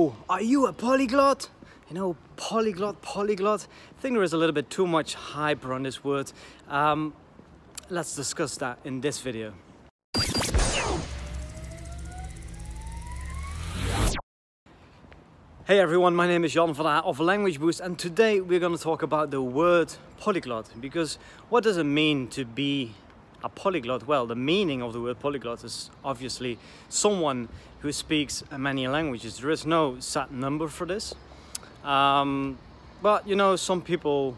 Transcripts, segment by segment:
Yo, are you a polyglot? You know, polyglot. I think there is a little bit too much hype around this word. Let's discuss that in this video. Hey everyone, my name is Jan of Language Boost, and today we're going to talk about the word polyglot. Because what does it mean to be a polyglot? Well, the meaning of the word polyglot is obviously someone who speaks many languages. There is no set number for this. But you know, some people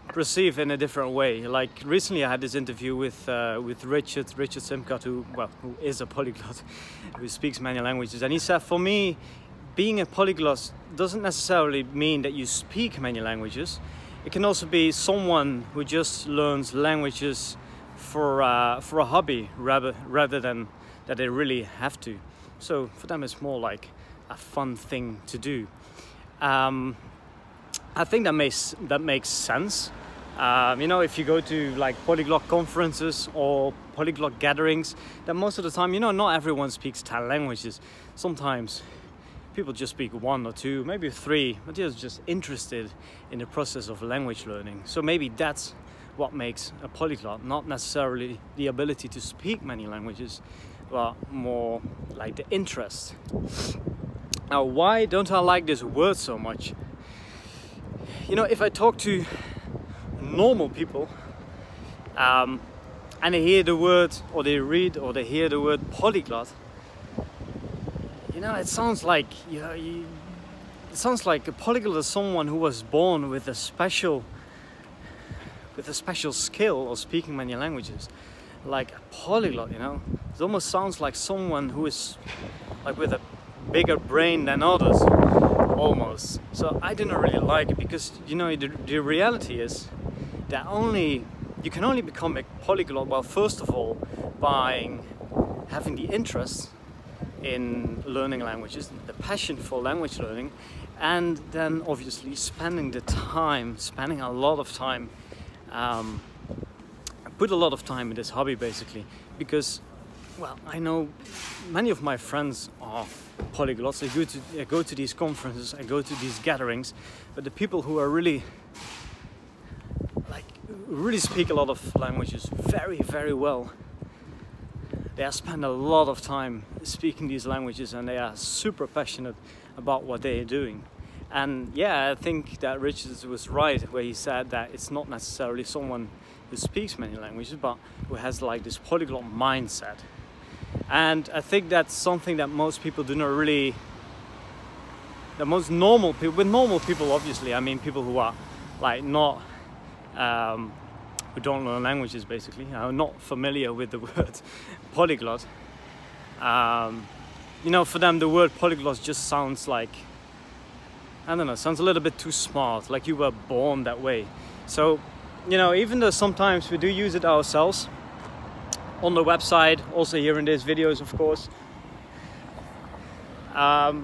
perceive in a different way. Like recently I had this interview with Richard Simcott, who is a polyglot, who speaks many languages, and he said, for me, being a polyglot doesn't necessarily mean that you speak many languages. It can also be someone who just learns languages for a hobby rather than that they really have to. So for them it's more like a fun thing to do. I think that makes sense. You know, if you go to like polyglot conferences or polyglot gatherings, then most of the time, you know, not everyone speaks 10 languages. Sometimes people just speak 1 or 2, maybe 3, but they're just interested in the process of language learning. So maybe that's what makes a polyglot, not necessarily the ability to speak many languages, but more like the interest. Now, why don't I like this word so much? You know, if I talk to normal people and they hear the word, or they read or they hear the word polyglot, you know, it sounds like, it sounds like a polyglot is someone who was born with a special skill of speaking many languages. Like a polyglot, you know, it almost sounds like someone who is like with a bigger brain than others, almost. So I didn't really like it, because you know, the reality is that you can only become a polyglot, well, first of all, by having the interest in learning languages, the passion for language learning, and then obviously spending a lot of time, put a lot of time in this hobby, basically. Because, well, I know many of my friends are polyglots. I go to these conferences, I go to these gatherings, but the people who are really speak a lot of languages very, very well, they spend a lot of time speaking these languages, and they are super passionate about what they are doing. And yeah, I think that Richard was right where he said that it's not necessarily someone who speaks many languages, but who has like this polyglot mindset. And I think that's something that most people do not really, that most normal people, with normal people obviously, I mean people who are like not, who don't learn languages basically, are not familiar with the word polyglot. You know, for them the word polyglot just sounds like, I don't know, sounds a little bit too smart, like you were born that way. So, you know, even though sometimes we do use it ourselves, on the website, also here in these videos, of course. But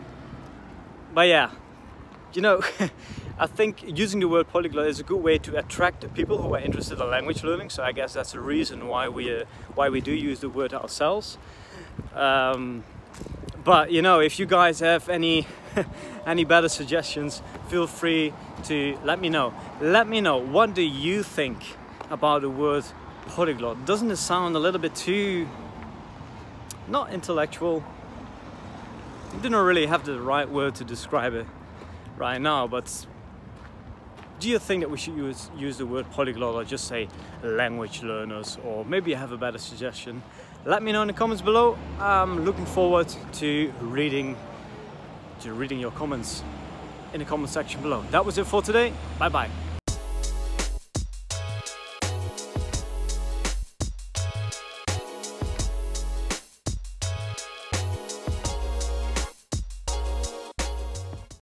yeah, you know, I think using the word polyglot is a good way to attract the people who are interested in language learning. So I guess that's the reason why we do use the word ourselves. But you know, if you guys have any better suggestions, feel free to let me know. Let me know, what do you think about the word polyglot? Doesn't it sound a little bit too, not intellectual? I do not really have the right word to describe it right now, but do you think that we should use the word polyglot, or just say language learners? Or maybe you have a better suggestion. Let me know in the comments below. I'm looking forward to reading your comments in the comment section below. That was it for today. Bye bye.